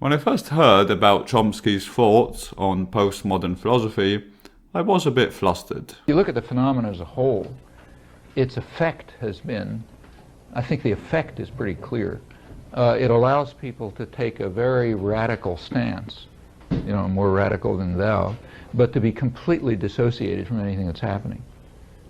When I first heard about Chomsky's thoughts on postmodern philosophy, I was a bit flustered. If you look at the phenomenon as a whole, its effect has been, I think the effect is pretty clear. It allows people to take a very radical stance, more radical than thou, but to be completely dissociated from anything that's happening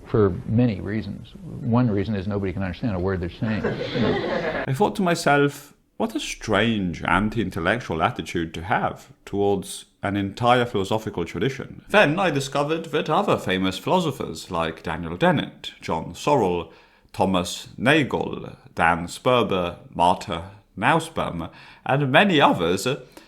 for many reasons. One reason is nobody can understand a word they're saying. I thought to myself, what a strange anti-intellectual attitude to have towards an entire philosophical tradition. Then I discovered that other famous philosophers like Daniel Dennett, John Searle, Thomas Nagle, Dan Sperber, Martha Nussbaum, and many others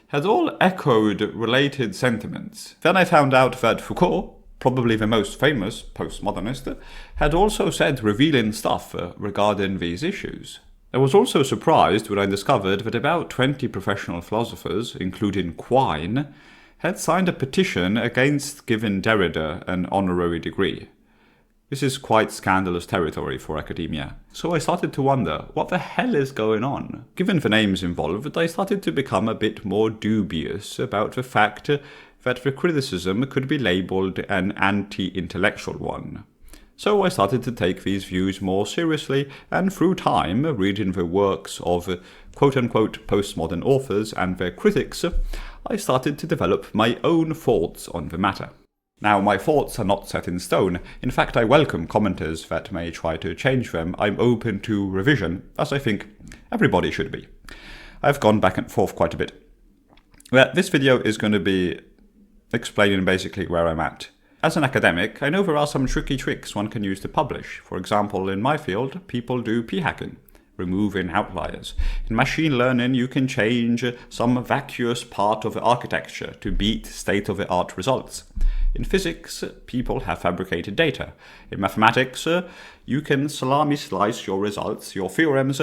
had all echoed related sentiments. Then I found out that Foucault, probably the most famous postmodernist, had also said revealing stuff regarding these issues. I was also surprised when I discovered that about 20 professional philosophers, including Quine, had signed a petition against giving Derrida an honorary degree. This is quite scandalous territory for academia. So I started to wonder, what the hell is going on? Given the names involved, I started to become a bit more dubious about the fact that the criticism could be labelled an anti-intellectual one. So I started to take these views more seriously, and through time, reading the works of quote-unquote postmodern authors and their critics, I started to develop my own thoughts on the matter. Now, my thoughts are not set in stone. In fact, I welcome commenters that may try to change them. I'm open to revision, as I think everybody should be. I've gone back and forth quite a bit. Well, this video is going to be explaining basically where I'm at. As an academic, I know there are some tricky tricks one can use to publish. For example, in my field, people do p-hacking, removing outliers. In machine learning, you can change some vacuous part of the architecture to beat state-of-the-art results. In physics, people have fabricated data. In mathematics, you can salami slice your results, your theorems,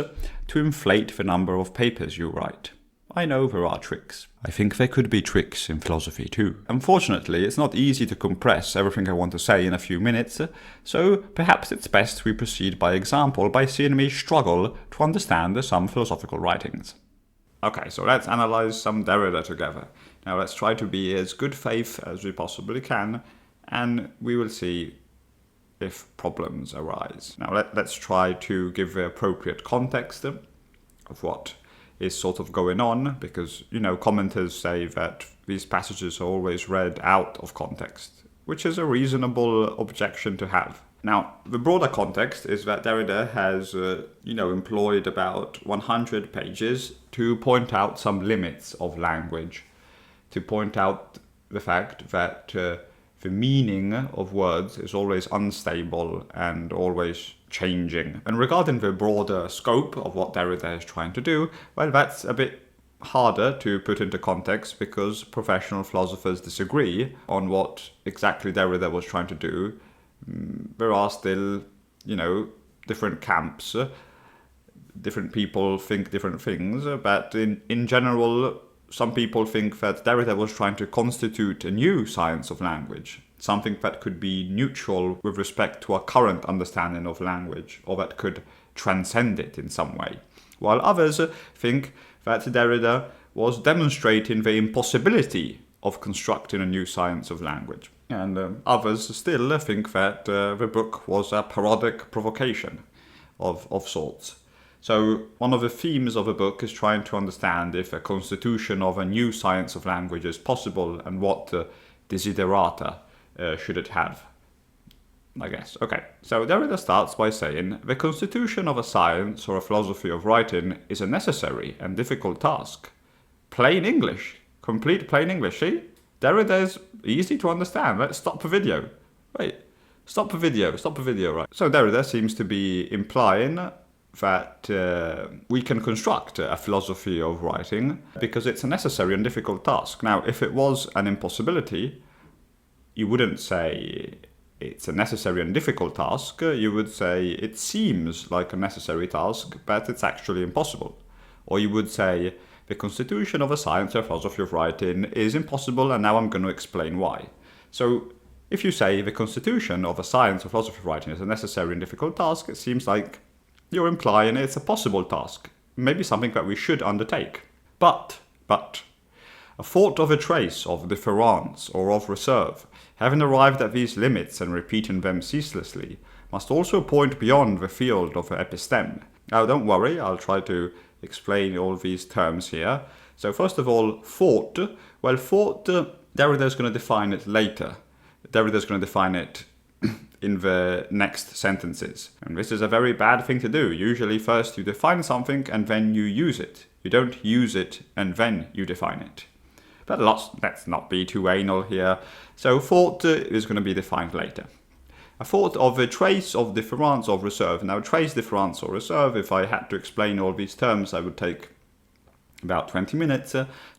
to inflate the number of papers you write. I know there are tricks. I think there could be tricks in philosophy too. Unfortunately, it's not easy to compress everything I want to say in a few minutes, so perhaps it's best we proceed by example by seeing me struggle to understand some philosophical writings. Okay, so let's analyze some Derrida together. Now let's try to be as good faith as we possibly can, and we will see if problems arise. Now let's try to give the appropriate context of what is sort of going on, because, commenters say that these passages are always read out of context, which is a reasonable objection to have. Now, the broader context is that Derrida has, employed about 100 pages to point out some limits of language, to point out the fact that the meaning of words is always unstable and always changing. And regarding the broader scope of what Derrida is trying to do, well, that's a bit harder to put into context because professional philosophers disagree on what exactly Derrida was trying to do. There are still, different camps. Different people think different things, but in general, some people think that Derrida was trying to constitute a new science of language, something that could be neutral with respect to our current understanding of language, or that could transcend it in some way. While others think that Derrida was demonstrating the impossibility of constructing a new science of language. And others still think that the book was a parodic provocation of sorts. So one of the themes of the book is trying to understand if a constitution of a new science of language is possible and what desiderata should it have, I guess. Okay, so Derrida starts by saying, the constitution of a science or a philosophy of writing is a necessary and difficult task. Plain English, complete plain English, see? Derrida is easy to understand. Let's stop the video. Wait, stop the video, right? So Derrida seems to be implying that we can construct a philosophy of writing because it's a necessary and difficult task. Now, if it was an impossibility, you wouldn't say it's a necessary and difficult task. You would say it seems like a necessary task, but it's actually impossible. Or you would say the constitution of a science or philosophy of writing is impossible, and now I'm going to explain why. So if you say the constitution of a science or philosophy of writing is a necessary and difficult task, it seems like you're implying it's a possible task, maybe something that we should undertake. But, A thought of a trace of difference or of reserve, having arrived at these limits and repeating them ceaselessly, must also point beyond the field of episteme. Now, don't worry, I'll try to explain all these terms here. So first of all, thought. Well, thought, Derrida is going to define it later. Derrida is going to define it in the next sentences. And this is a very bad thing to do. Usually first you define something and then you use it. You don't use it and then you define it. But let's not be too anal here. So thought is going to be defined later. A thought of a trace of difference of reserve. Now, trace, difference, or reserve, if I had to explain all these terms, I would take about 20 minutes.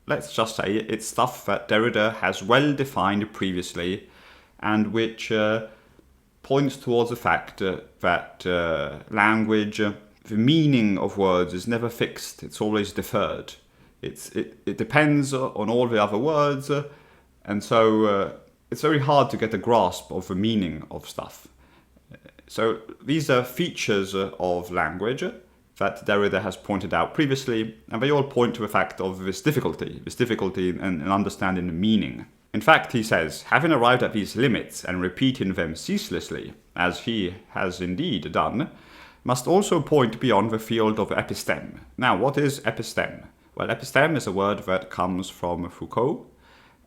Let's just say it's stuff that Derrida has well defined previously and which points towards the fact that language, the meaning of words is never fixed, it's always deferred. It depends on all the other words, and so it's very hard to get a grasp of the meaning of stuff. So these are features of language that Derrida has pointed out previously, and they all point to the fact of this difficulty in understanding the meaning. In fact, he says, having arrived at these limits and repeating them ceaselessly, as he has indeed done, must also point beyond the field of episteme. Now, what is episteme? Well, episteme is a word that comes from Foucault,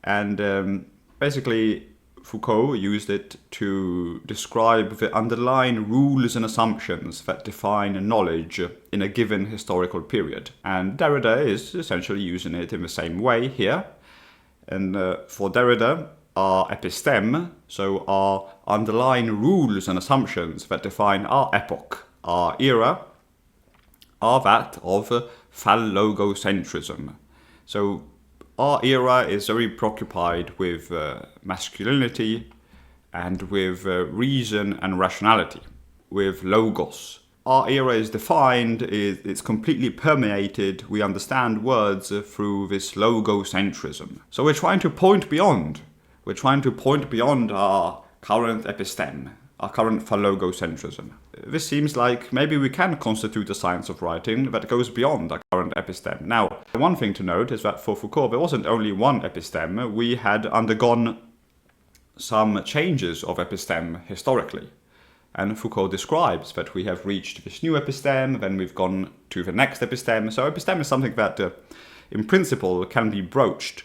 and basically Foucault used it to describe the underlying rules and assumptions that define knowledge in a given historical period. And Derrida is essentially using it in the same way here. And for Derrida, our episteme, so our underlying rules and assumptions that define our epoch, our era, are that of phallogocentrism. So our era is very preoccupied with masculinity and with reason and rationality, with logos. Our era is defined, it's completely permeated, we understand words through this logocentrism. So we're trying to point beyond. We're trying to point beyond our current episteme, our current phallogocentrism. This seems like maybe we can constitute a science of writing that goes beyond our current episteme. Now, one thing to note is that for Foucault, there wasn't only one episteme. We had undergone some changes of episteme historically. And Foucault describes that we have reached this new episteme, then we've gone to the next episteme. So episteme is something that, in principle, can be broached,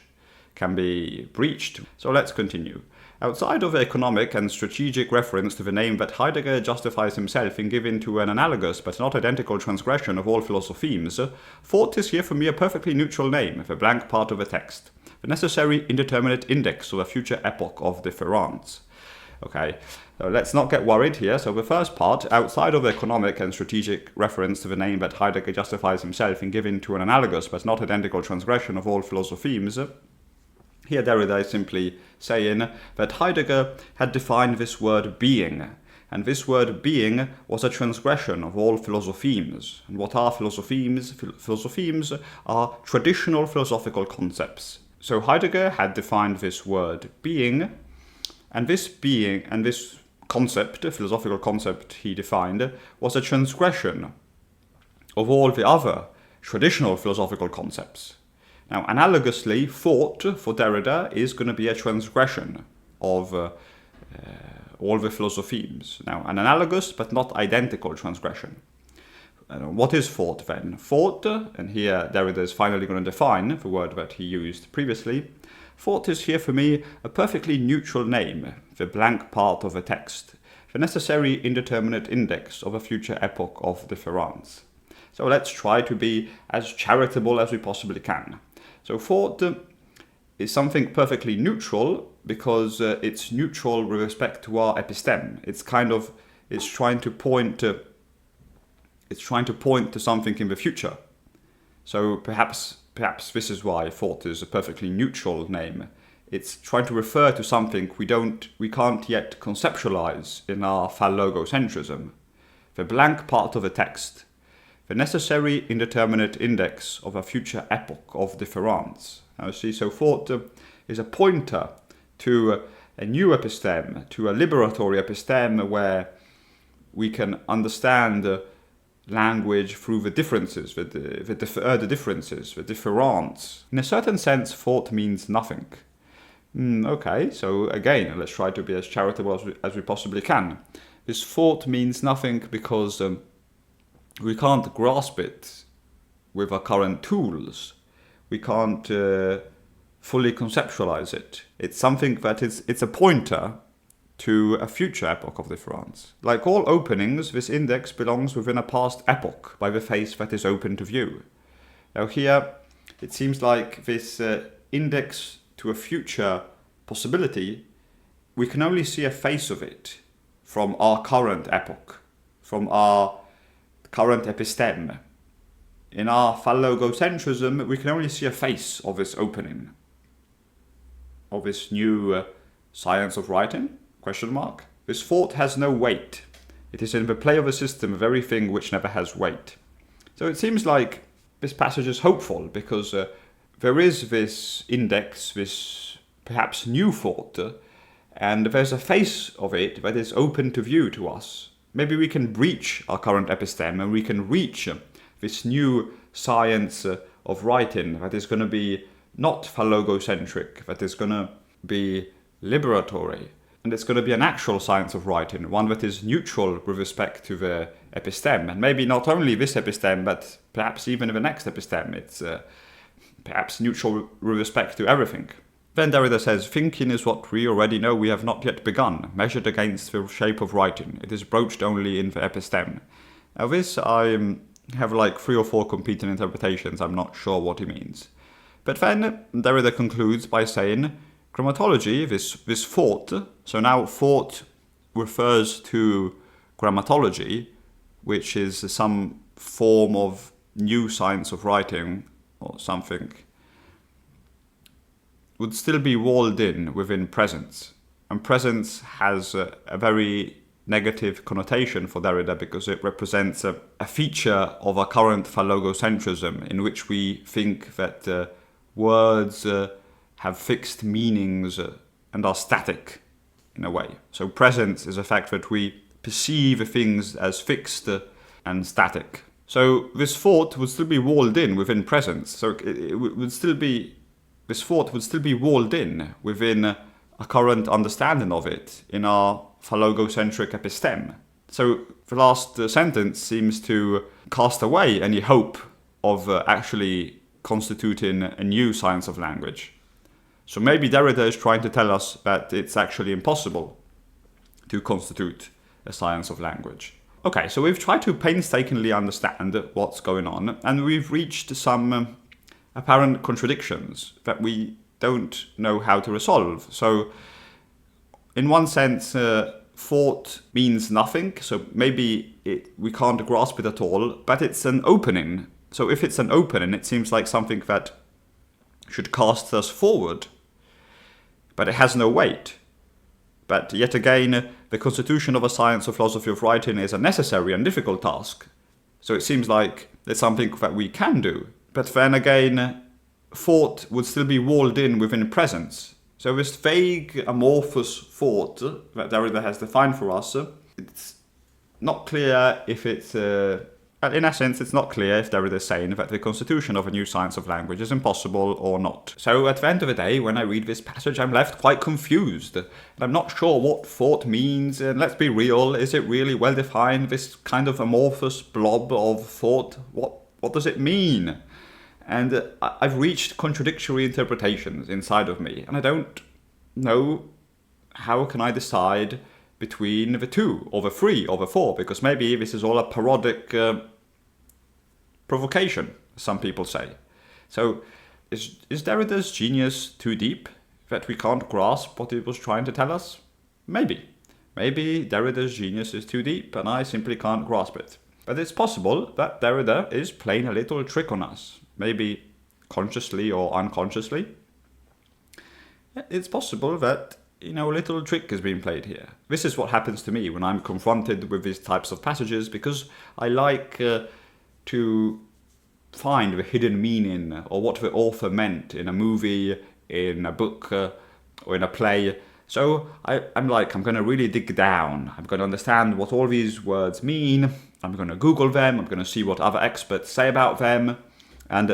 can be breached. So let's continue. Outside of economic and strategic reference to the name that Heidegger justifies himself in giving to an analogous but not identical transgression of all philosophemes, thought is here for me a perfectly neutral name, the blank part of a text, the necessary indeterminate index of a future epoch of difference. Okay, so let's not get worried here. So the first part, outside of economic and strategic reference to the name that Heidegger justifies himself in giving to an analogous but not identical transgression of all philosophemes, here Derrida is simply saying that Heidegger had defined this word being, and this word being was a transgression of all philosophemes. And what are philosophemes? Philosophemes are traditional philosophical concepts. So Heidegger had defined this word being, and this concept, the philosophical concept he defined, was a transgression of all the other traditional philosophical concepts. Now, analogously, thought for Derrida is going to be a transgression of all the philosophemes. Now, an analogous but not identical transgression. What is thought then? Thought, and here Derrida is finally going to define the word that he used previously. Thought is here for me a perfectly neutral name, the blank part of a text, the necessary indeterminate index of a future epoch of difference. So let's try to be as charitable as we possibly can. So thought is something perfectly neutral because it's neutral with respect to our episteme. It's trying to point to something in the future. So perhaps this is why thought is a perfectly neutral name. It's trying to refer to something we can't yet conceptualize in our phallogocentrism. The blank part of a text, the necessary indeterminate index of a future epoch of difference. Now see, so thought is a pointer to a new episteme, to a liberatory episteme where we can understand language through the differences, the differences, the difference. In a certain sense, thought means nothing. Okay, so again, let's try to be as charitable as we possibly can. This thought means nothing because we can't grasp it with our current tools. We can't fully conceptualize it. It's something that it's a pointer to a future epoch of difference. Like all openings, this index belongs within a past epoch by the face that is open to view. Now here, it seems like this index to a future possibility, we can only see a face of it from our current epoch, from our current episteme. In our phallogocentrism, we can only see a face of this opening, of this new science of writing, ? This thought has no weight. It is in the play of a system the very thing which never has weight. So it seems like this passage is hopeful because there is this index, this perhaps new thought, and there's a face of it that is open to view to us. Maybe we can breach our current episteme and we can reach this new science of writing that is going to be not phallogocentric, that is going to be liberatory. And it's going to be an actual science of writing, one that is neutral with respect to the episteme. And maybe not only this episteme, but perhaps even the next episteme. It's perhaps neutral with respect to everything. Then Derrida says, thinking is what we already know we have not yet begun, measured against the shape of writing. It is broached only in the episteme. Now this, I have like 3 or 4 competing interpretations. I'm not sure what he means. But then Derrida concludes by saying, grammatology, this thought, so now thought refers to grammatology, which is some form of new science of writing or something, would still be walled in within presence. And presence has a very negative connotation for Derrida because it represents a feature of our current phallogocentrism in which we think that words have fixed meanings and are static in a way. So presence is a fact that we perceive things as fixed and static. So this thought would still be walled in within presence. So it would still be, this thought would still be walled in within a current understanding of it in our phallogocentric episteme. So the last sentence seems to cast away any hope of actually constituting a new science of language. So maybe Derrida is trying to tell us that it's actually impossible to constitute a science of language. Okay, so we've tried to painstakingly understand what's going on, and we've reached some apparent contradictions that we don't know how to resolve. So, in one sense, thought means nothing, so maybe we can't grasp it at all, but it's an opening. So if it's an opening, it seems like something that should cast us forward, but it has no weight. But yet again, the constitution of a science of philosophy of writing is a necessary and difficult task. So it seems like it's something that we can do. But then again, thought would still be walled in within presence. So this vague, amorphous thought that Derrida has defined for us, it's not clear if it's... in essence, it's not clear if Derrida is saying that the constitution of a new science of language is impossible or not. So at the end of the day, when I read this passage, I'm left quite confused. And I'm not sure what thought means, and let's be real, is it really well defined, this kind of amorphous blob of thought? What does it mean? And I've reached contradictory interpretations inside of me, and I don't know how can I decide between the 2, or the 3, or the 4, because maybe this is all a parodic provocation, some people say. So, is Derrida's genius too deep, that we can't grasp what he was trying to tell us? Maybe. Maybe Derrida's genius is too deep, and I simply can't grasp it. But it's possible that Derrida is playing a little trick on us, maybe consciously or unconsciously. It's possible that a little trick is being played here. This is what happens to me when I'm confronted with these types of passages, because I like to find the hidden meaning or what the author meant in a movie, in a book, or in a play. So I'm going to really dig down. I'm going to understand what all these words mean, I'm going to Google them, I'm going to see what other experts say about them, and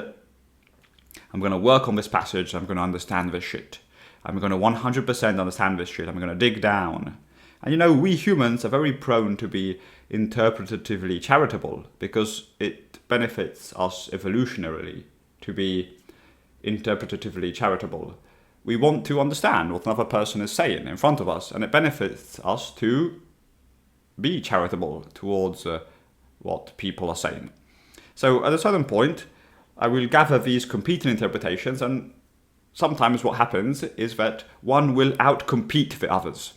I'm going to work on this passage, I'm going to understand this shit. I'm going to 100% understand this shit, I'm going to dig down. And you know, we humans are very prone to be interpretatively charitable because it benefits us evolutionarily to be interpretatively charitable. We want to understand what another person is saying in front of us, and it benefits us to be charitable towards what people are saying. So at a certain point, I will gather these competing interpretations, and sometimes what happens is that one will outcompete the others.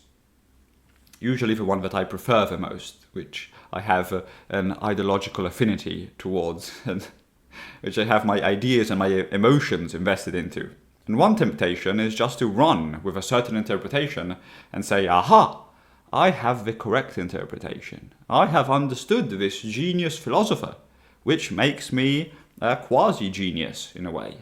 Usually the one that I prefer the most, which I have an ideological affinity towards, and which I have my ideas and my emotions invested into. And one temptation is just to run with a certain interpretation and say, aha, I have the correct interpretation. I have understood this genius philosopher, which makes me a quasi-genius in a way.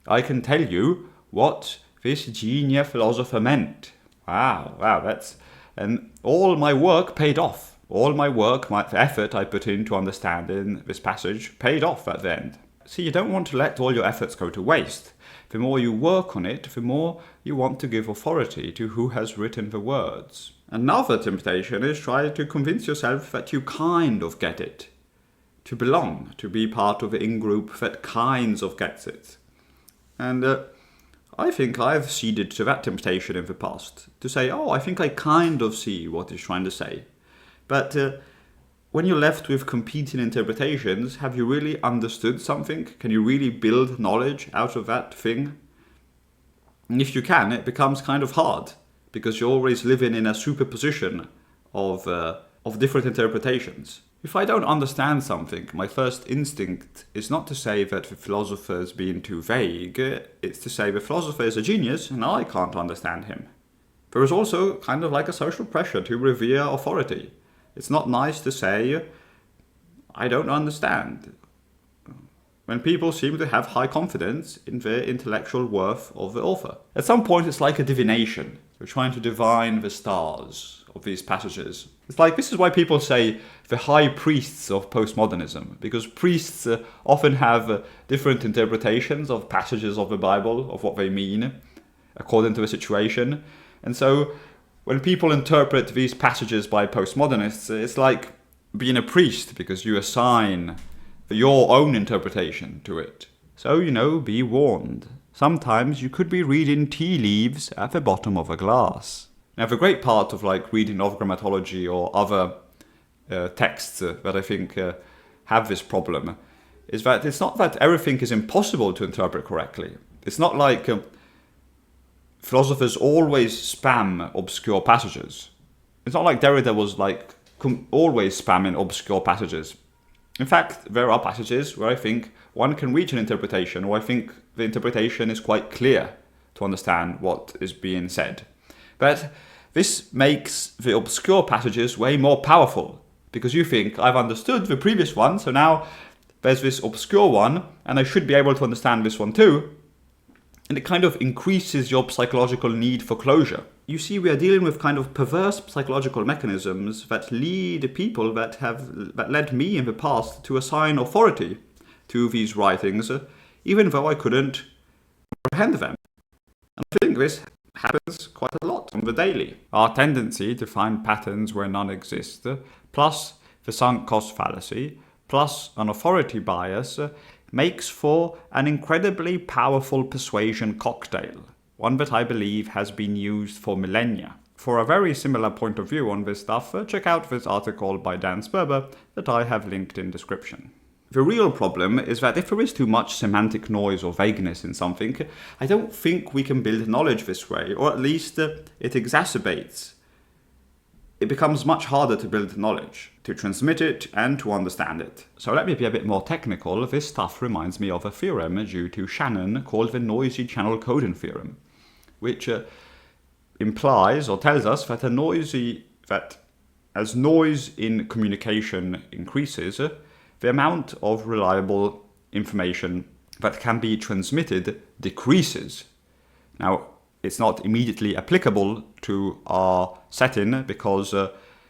I can tell you what this genius philosopher meant. Wow, that's... And all my work paid off. All my work, the effort I put in to understanding this passage paid off at the end. See, you don't want to let all your efforts go to waste. The more you work on it, the more you want to give authority to who has written the words. Another temptation is try to convince yourself that you kind of get it. To belong, to be part of the in-group that kinds of gets it. And I think I've ceded to that temptation in the past, to say, oh, I think I kind of see what he's trying to say. But when you're left with competing interpretations, have you really understood something? Can you really build knowledge out of that thing? And if you can, it becomes kind of hard, because you're always living in a superposition of different interpretations. If I don't understand something, my first instinct is not to say that the philosopher is being too vague, it's to say the philosopher is a genius and I can't understand him. There is also kind of like a social pressure to revere authority. It's not nice to say, I don't understand, when people seem to have high confidence in the intellectual worth of the author. At some point it's like a divination. We're trying to divine the stars of these passages. It's like, this is why people say the high priests of postmodernism, because priests often have different interpretations of passages of the Bible, of what they mean, according to the situation. And so when people interpret these passages by postmodernists, it's like being a priest, because you assign your own interpretation to it. So, be warned. Sometimes you could be reading tea leaves at the bottom of a glass. Now, the great part of reading of grammatology or other texts that I think have this problem is that it's not that everything is impossible to interpret correctly. It's not like philosophers always spam obscure passages. It's not like Derrida was always spamming obscure passages. In fact, there are passages where I think one can reach an interpretation, or I think the interpretation is quite clear to understand what is being said. But this makes the obscure passages way more powerful, because you think, I've understood the previous one, so now there's this obscure one, and I should be able to understand this one too. And it kind of increases your psychological need for closure. You see, we are dealing with kind of perverse psychological mechanisms that lead people that led me in the past to assign authority to these writings, even though I couldn't comprehend them. And I think this happens quite a lot on the daily. Our tendency to find patterns where none exist, plus the sunk cost fallacy, plus an authority bias, makes for an incredibly powerful persuasion cocktail, one that I believe has been used for millennia. For a very similar point of view on this stuff, check out this article by Dan Sperber that I have linked in description. The real problem is that if there is too much semantic noise or vagueness in something, I don't think we can build knowledge this way, or at least it exacerbates. It becomes much harder to build knowledge, to transmit it and to understand it. So let me be a bit more technical. This stuff reminds me of a theorem due to Shannon called the noisy channel coding theorem, which implies or tells us that as noise in communication increases, the amount of reliable information that can be transmitted decreases. Now, it's not immediately applicable to our setting because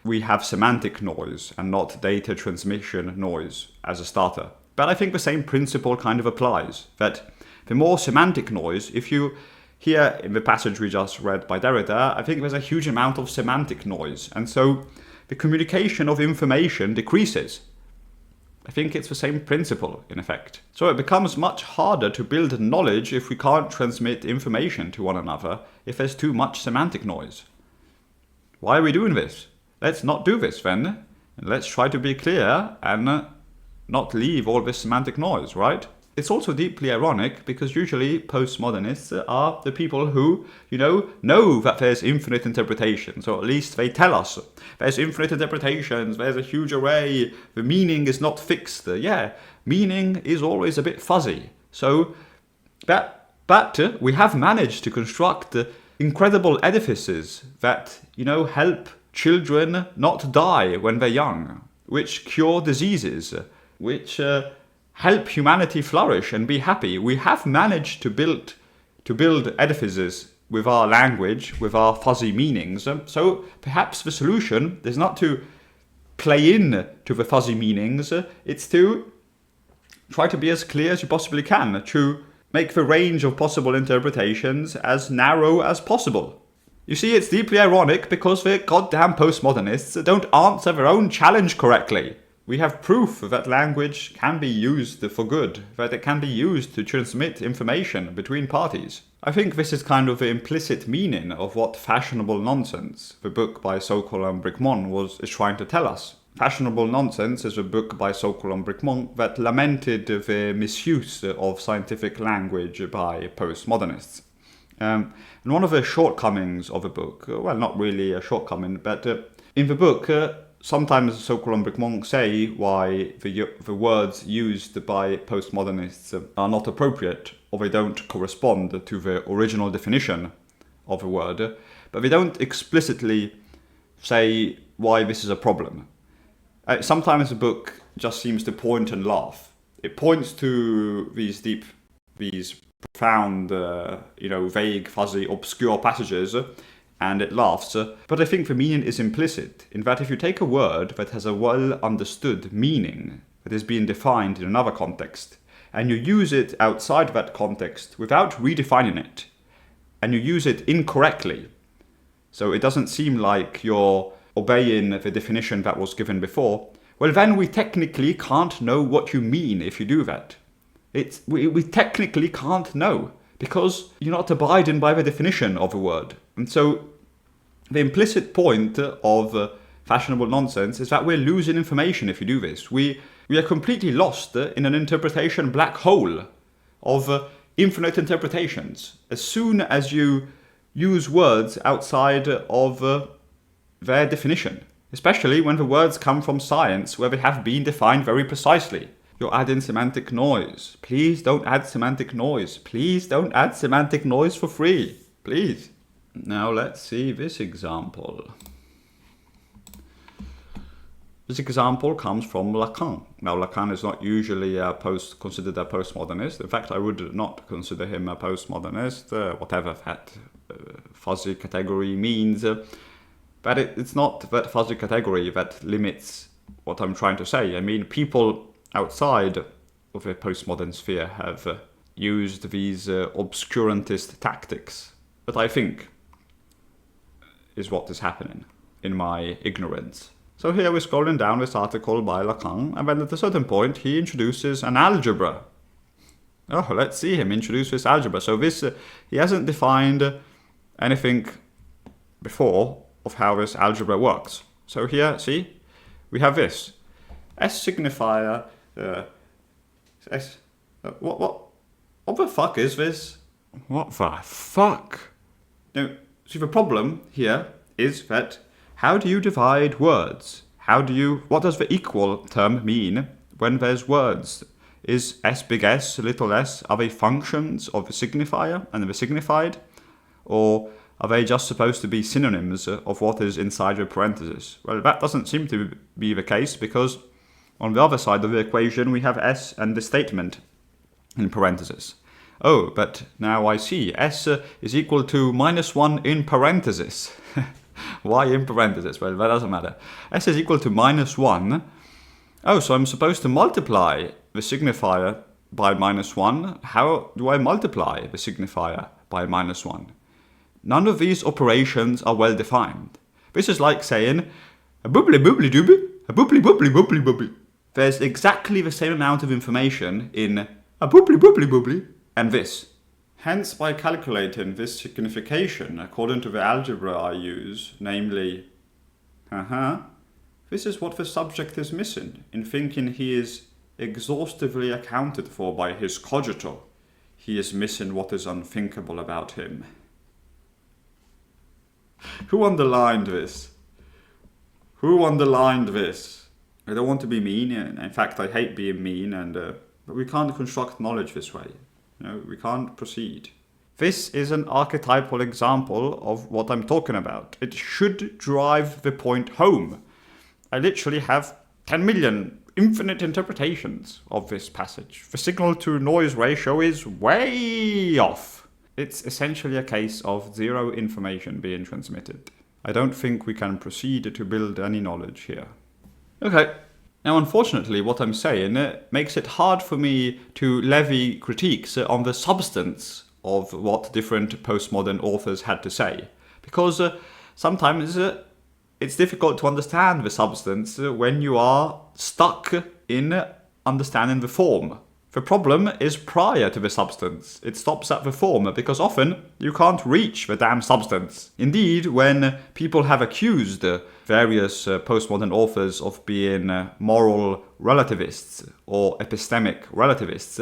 we have semantic noise and not data transmission noise as a starter. But I think the same principle kind of applies, that the more semantic noise, if you here in the passage we just read by Derrida, I think there's a huge amount of semantic noise, and so the communication of information decreases. I think it's the same principle, in effect. So it becomes much harder to build knowledge if we can't transmit information to one another if there's too much semantic noise. Why are we doing this? Let's not do this then, and let's try to be clear and not leave all this semantic noise, right? It's also deeply ironic because usually postmodernists are the people who, know that there's infinite interpretations, or at least they tell us there's infinite interpretations, there's a huge array, the meaning is not fixed. Yeah, meaning is always a bit fuzzy. So, but we have managed to construct incredible edifices that, help children not die when they're young, which cure diseases, which help humanity flourish and be happy. We have managed to build edifices with our language, with our fuzzy meanings. So perhaps the solution is not to play in to the fuzzy meanings, it's to try to be as clear as you possibly can, to make the range of possible interpretations as narrow as possible. You see, it's deeply ironic because the goddamn postmodernists don't answer their own challenge correctly. We have proof that language can be used for good, that it can be used to transmit information between parties. I think this is kind of the implicit meaning of what Fashionable Nonsense, the book by Sokal and Bricmont, is trying to tell us. Fashionable Nonsense is a book by Sokal and Bricmont that lamented the misuse of scientific language by postmodernists. And one of the shortcomings of the book, well, not really a shortcoming, but in the book, sometimes Sokal and Bricmont say why the words used by postmodernists are not appropriate, or they don't correspond to the original definition of a word, but they don't explicitly say why this is a problem. Sometimes the book just seems to point and laugh. It points to these profound, vague, fuzzy, obscure passages, and it laughs. But I think the meaning is implicit, in that if you take a word that has a well-understood meaning, that is being defined in another context, and you use it outside that context without redefining it, and you use it incorrectly, so it doesn't seem like you're obeying the definition that was given before, well then we technically can't know what you mean if you do that. We technically can't know, because you're not abiding by the definition of a word. And so the implicit point of Fashionable Nonsense is that we're losing information if you do this. We are completely lost in an interpretation black hole of infinite interpretations. As soon as you use words outside of their definition, especially when the words come from science where they have been defined very precisely. You're adding semantic noise. Please don't add semantic noise. Please don't add semantic noise for free. Please. Now let's see this example. This example comes from Lacan. Now Lacan is not usually considered a postmodernist. In fact, I would not consider him a postmodernist, whatever that fuzzy category means. But it's not that fuzzy category that limits what I'm trying to say. I mean, people outside of the postmodern sphere have used these obscurantist tactics that I think is what is happening in my ignorance. So here we're scrolling down this article by Lacan, and then at a certain point he introduces an algebra. Oh, let's see him introduce this algebra. So this, he hasn't defined anything before of how this algebra works. So here, see, we have this. S signifier, S, what the fuck is this? What the fuck? Now, see, the problem here is that how do you divide words? What does the equal term mean when there's words? Is S big S, little s, are they functions of the signifier and the signified? Or are they just supposed to be synonyms of what is inside the parenthesis? Well, that doesn't seem to be the case, because on the other side of the equation we have S and the statement in parenthesis. Oh, but now I see. S is equal to -1 in parenthesis. Why in parentheses? Well, that doesn't matter. S is equal to -1. Oh, so I'm supposed to multiply the signifier by -1. How do I multiply the signifier by -1? None of these operations are well defined. This is like saying, a boobly boobly dooby, a boobly boobly boobly boobly. There's exactly the same amount of information in a boobly boobly boobly and this. Hence, by calculating this signification according to the algebra I use, namely, this is what the subject is missing in thinking he is exhaustively accounted for by his cogito. He is missing what is unthinkable about him. Who underlined this? Who underlined this? I don't want to be mean. In fact, I hate being mean, but we can't construct knowledge this way. We can't proceed. This is an archetypal example of what I'm talking about. It should drive the point home. I literally have 10 million infinite interpretations of this passage. The signal to noise ratio is way off. It's essentially a case of zero information being transmitted. I don't think we can proceed to build any knowledge here. Okay. Now, unfortunately, what I'm saying makes it hard for me to levy critiques on the substance of what different postmodern authors had to say. Because sometimes it's difficult to understand the substance when you are stuck in understanding the form. The problem is prior to the substance. It stops at the form, because often you can't reach the damn substance. Indeed, when people have accused various postmodern authors of being moral relativists or epistemic relativists,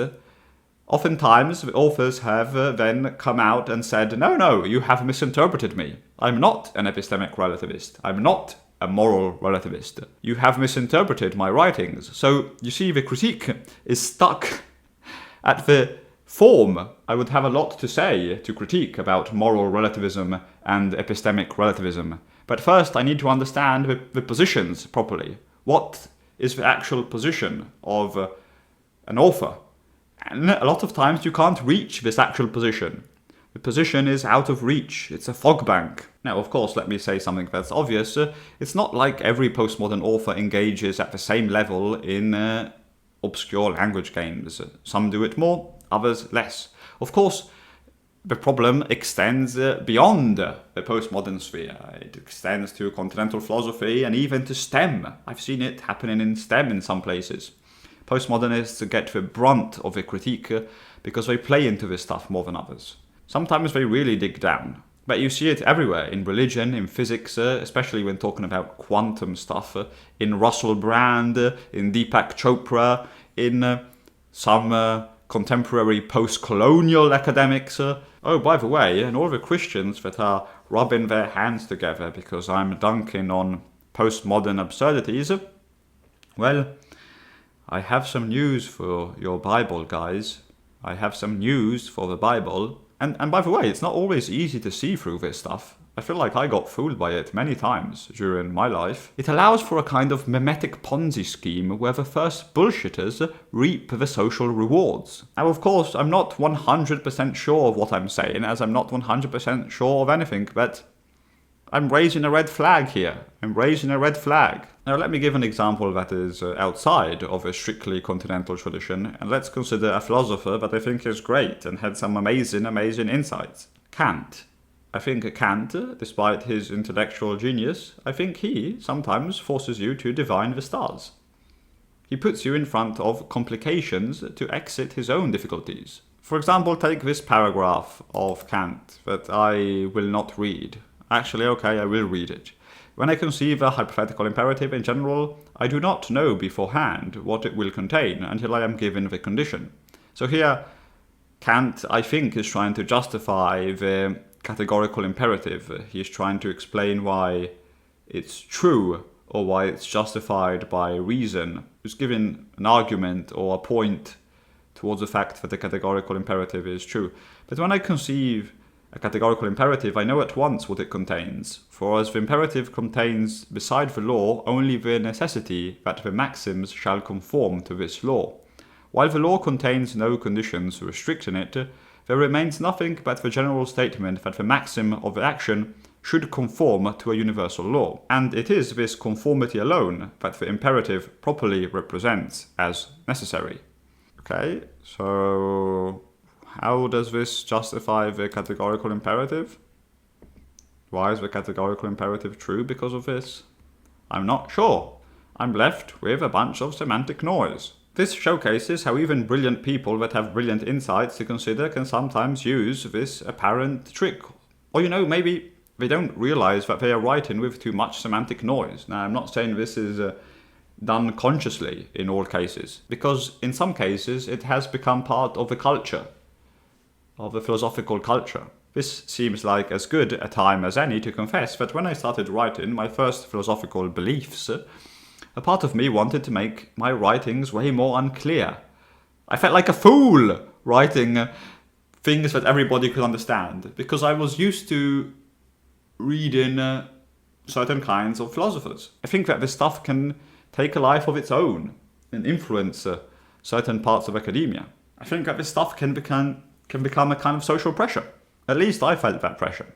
oftentimes the authors have then come out and said, no, you have misinterpreted me. I'm not an epistemic relativist. I'm not a moral relativist. You have misinterpreted my writings. So, you see, the critique is stuck at the form. I would have a lot to say to critique about moral relativism and epistemic relativism. But first, I need to understand the positions properly. What is the actual position of an author? And a lot of times you can't reach this actual position. The position is out of reach. It's a fog bank. Now, of course, let me say something that's obvious. It's not like every postmodern author engages at the same level in obscure language games. Some do it more, others less. Of course, the problem extends beyond the postmodern sphere. It extends to continental philosophy and even to STEM. I've seen it happening in STEM in some places. Postmodernists get the brunt of the critique because they play into this stuff more than others. Sometimes they really dig down. But you see it everywhere, in religion, in physics, especially when talking about quantum stuff, in Russell Brand, in Deepak Chopra, in some contemporary post-colonial academics. Oh, by the way, and all the Christians that are rubbing their hands together because I'm dunking on postmodern absurdities, well, I have some news for your Bible, guys. I have some news for the Bible. And by the way, it's not always easy to see through this stuff. I feel like I got fooled by it many times during my life. It allows for a kind of mimetic Ponzi scheme where the first bullshitters reap the social rewards. Now, of course, I'm not 100% sure of what I'm saying, as I'm not 100% sure of anything, but I'm raising a red flag here. I'm raising a red flag. Now, let me give an example that is outside of a strictly continental tradition, and let's consider a philosopher that I think is great and had some amazing insights. Kant. I think Kant, despite his intellectual genius, I think he sometimes forces you to divine the stars. He puts you in front of complications to exit his own difficulties. For example, take this paragraph of Kant that I will not read. Actually, okay, I will read it. When I conceive a hypothetical imperative in general, I do not know beforehand what it will contain until I am given the condition. So here, Kant, I think, is trying to justify the categorical imperative. He is trying to explain why it's true or why it's justified by reason. He's giving an argument or a point towards the fact that the categorical imperative is true. But when I conceive a categorical imperative, I know at once what it contains, for as the imperative contains, beside the law, only the necessity that the maxims shall conform to this law. While the law contains no conditions restricting it, there remains nothing but the general statement that the maxim of action should conform to a universal law. And it is this conformity alone that the imperative properly represents as necessary. Okay, so how does this justify the categorical imperative? Why is the categorical imperative true because of this? I'm not sure. I'm left with a bunch of semantic noise. This showcases how even brilliant people that have brilliant insights to consider can sometimes use this apparent trick. Or maybe they don't realize that they are writing with too much semantic noise. Now, I'm not saying this is done consciously in all cases, because in some cases it has become part of the culture, of the philosophical culture. This seems like as good a time as any to confess that when I started writing my first philosophical beliefs, a part of me wanted to make my writings way more unclear. I felt like a fool writing things that everybody could understand, because I was used to reading certain kinds of philosophers. I think that this stuff can take a life of its own and influence certain parts of academia. I think that this stuff can become a kind of social pressure. At least I felt that pressure,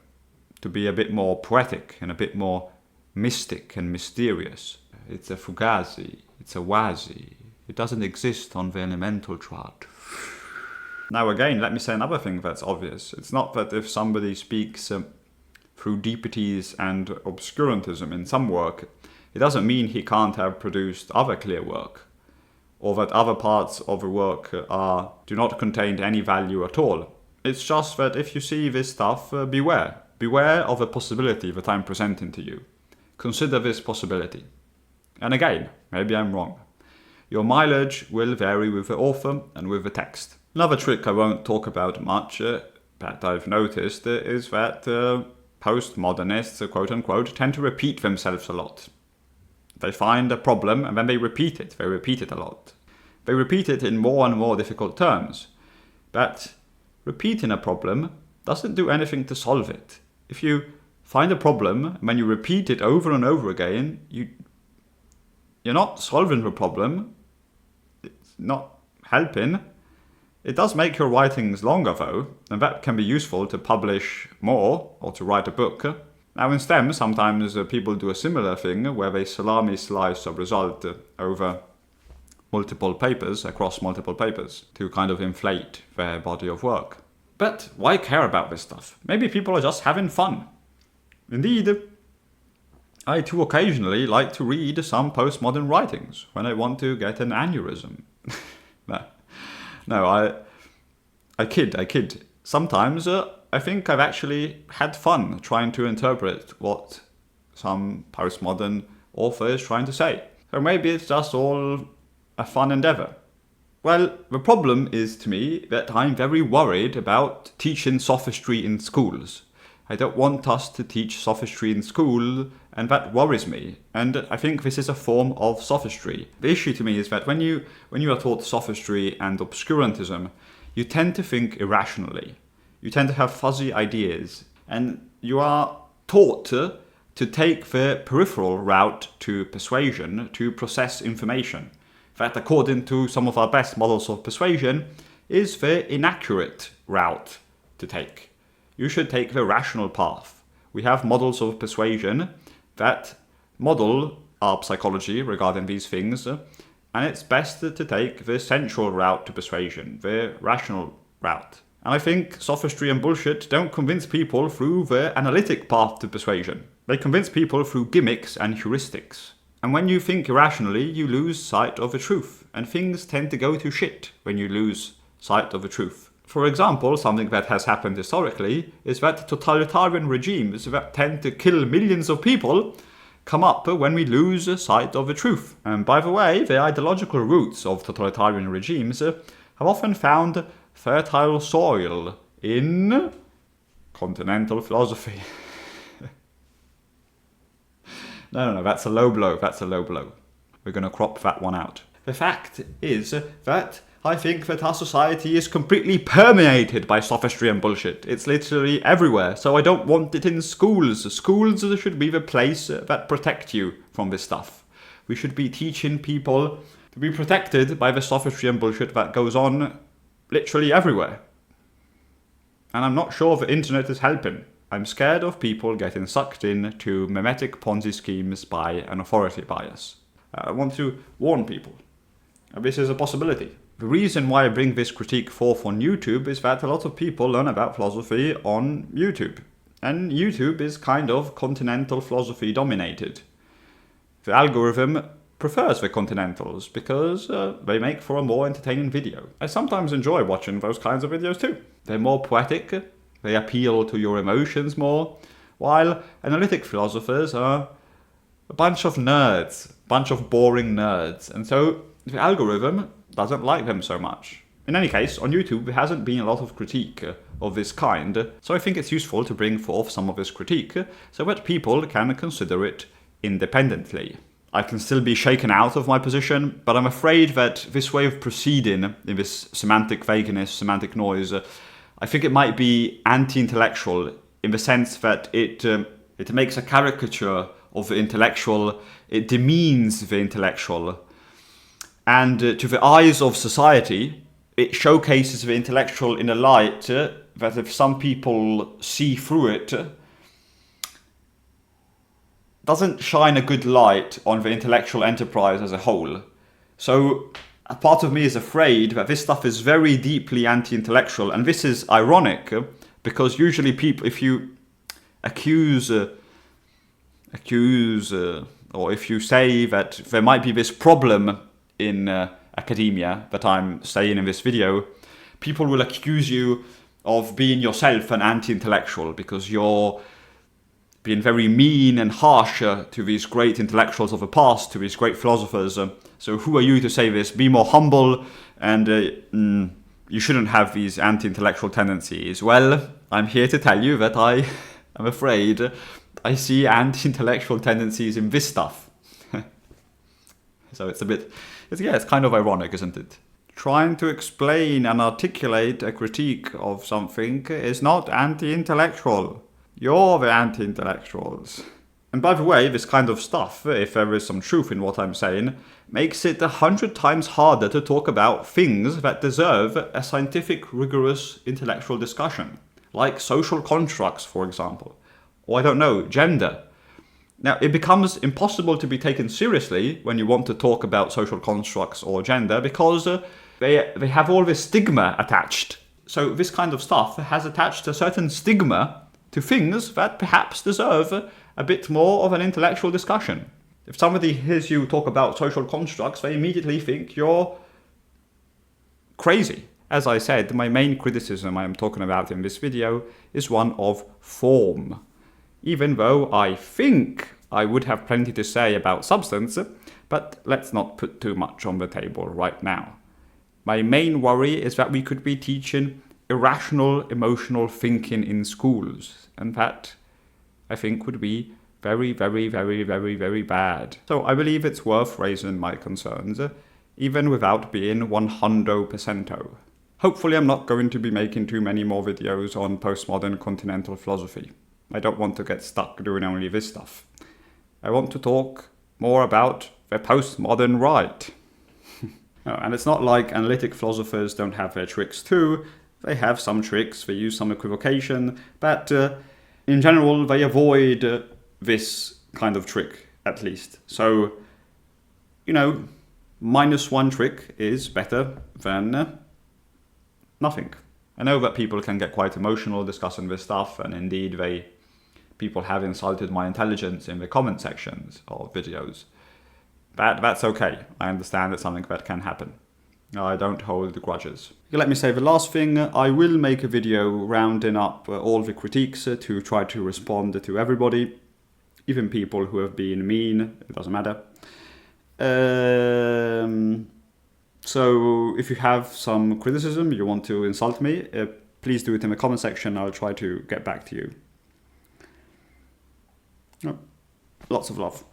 to be a bit more poetic and a bit more mystic and mysterious. It's a fugazi, it's a wazi. It doesn't exist on the elemental chart. Now again, let me say another thing that's obvious. It's not that if somebody speaks through deepities and obscurantism in some work, it doesn't mean he can't have produced other clear work, or that other parts of the work do not contain any value at all. It's just that if you see this stuff, beware. Beware of the possibility that I'm presenting to you. Consider this possibility. And again, maybe I'm wrong. Your mileage will vary with the author and with the text. Another trick I won't talk about much, that I've noticed, is that postmodernists, quote-unquote, tend to repeat themselves a lot. They find a problem and then they repeat it. They repeat it a lot. They repeat it in more and more difficult terms. But repeating a problem doesn't do anything to solve it. If you find a problem and when you repeat it over and over again, you're not solving the problem. It's not helping. It does make your writings longer though, and that can be useful to publish more or to write a book. Now in STEM, sometimes people do a similar thing where they salami slice a result over multiple papers, across multiple papers, to kind of inflate their body of work. But why care about this stuff? Maybe people are just having fun. Indeed, I too occasionally like to read some postmodern writings when I want to get an aneurysm. No, I kid. Sometimes I think I've actually had fun trying to interpret what some postmodern author is trying to say. So maybe it's just all a fun endeavour. Well, the problem is to me that I'm very worried about teaching sophistry in schools. I don't want us to teach sophistry in school, and that worries me. And I think this is a form of sophistry. The issue to me is that when you are taught sophistry and obscurantism, you tend to think irrationally. You tend to have fuzzy ideas, and you are taught to take the peripheral route to persuasion, to process information. That, according to some of our best models of persuasion, is the inaccurate route to take. You should take the rational path. We have models of persuasion that model our psychology regarding these things, and it's best to take the central route to persuasion, the rational route. And I think sophistry and bullshit don't convince people through the analytic path to persuasion. They convince people through gimmicks and heuristics. And when you think irrationally, you lose sight of the truth, and things tend to go to shit when you lose sight of the truth. For example, something that has happened historically is that totalitarian regimes that tend to kill millions of people come up when we lose sight of the truth. And by the way, the ideological roots of totalitarian regimes have often found fertile soil in continental philosophy. No, that's a low blow. We're going to crop that one out. The fact is that I think that our society is completely permeated by sophistry and bullshit. It's literally everywhere, so I don't want it in schools. Schools should be the place that protect you from this stuff. We should be teaching people to be protected by the sophistry and bullshit that goes on literally everywhere. And I'm not sure the internet is helping. I'm scared of people getting sucked into mimetic Ponzi schemes by an authority bias. I want to warn people. This is a possibility. The reason why I bring this critique forth on YouTube is that a lot of people learn about philosophy on YouTube. And YouTube is kind of continental philosophy dominated. The algorithm prefers the continentals because they make for a more entertaining video. I sometimes enjoy watching those kinds of videos too. They're more poetic, they appeal to your emotions more, while analytic philosophers are a bunch of nerds, bunch of boring nerds, and so the algorithm doesn't like them so much. In any case, on YouTube there hasn't been a lot of critique of this kind, so I think it's useful to bring forth some of this critique so that people can consider it independently. I can still be shaken out of my position, but I'm afraid that this way of proceeding in this semantic vagueness, semantic noise, I think it might be anti-intellectual in the sense that it makes a caricature of the intellectual, it demeans the intellectual, and to the eyes of society, it showcases the intellectual in a light that if some people see through it, doesn't shine a good light on the intellectual enterprise as a whole. So a part of me is afraid that this stuff is very deeply anti-intellectual, and this is ironic because usually people, if you accuse or if you say that there might be this problem in academia that I'm saying in this video, people will accuse you of being yourself an anti-intellectual because you're being very mean and harsh to these great intellectuals of the past, to these great philosophers. So who are you to say this? Be more humble, and you shouldn't have these anti-intellectual tendencies. Well, I'm here to tell you that I'm afraid I see anti-intellectual tendencies in this stuff. So it's kind of ironic, isn't it? Trying to explain and articulate a critique of something is not anti-intellectual. You're the anti-intellectuals. And by the way, this kind of stuff, if there is some truth in what I'm saying, makes it 100 times harder to talk about things that deserve a scientific, rigorous intellectual discussion. Like social constructs, for example. Or I don't know, gender. Now, it becomes impossible to be taken seriously when you want to talk about social constructs or gender because they have all this stigma attached. So this kind of stuff has attached a certain stigma to things that perhaps deserve a bit more of an intellectual discussion. If somebody hears you talk about social constructs, they immediately think you're crazy. As I said, my main criticism I am talking about in this video is one of form. Even though I think I would have plenty to say about substance, but let's not put too much on the table right now. My main worry is that we could be teaching irrational emotional thinking in schools, and that I think would be very, very, very, very, very bad. So I believe it's worth raising my concerns, even without being 100%. Hopefully I'm not going to be making too many more videos on postmodern continental philosophy. I don't want to get stuck doing only this stuff. I want to talk more about the postmodern right. And it's not like analytic philosophers don't have their tricks too. They have some tricks, they use some equivocation, but in general they avoid this kind of trick, at least. So, -1 trick is better than nothing. I know that people can get quite emotional discussing this stuff, and indeed people have insulted my intelligence in the comment sections of videos. That's okay. I understand it's something that can happen. I don't hold grudges. Let me say the last thing. I will make a video rounding up all the critiques to try to respond to everybody, even people who have been mean. It doesn't matter. So if you have some criticism, you want to insult me, please do it in the comment section. I'll try to get back to you. Lots of love.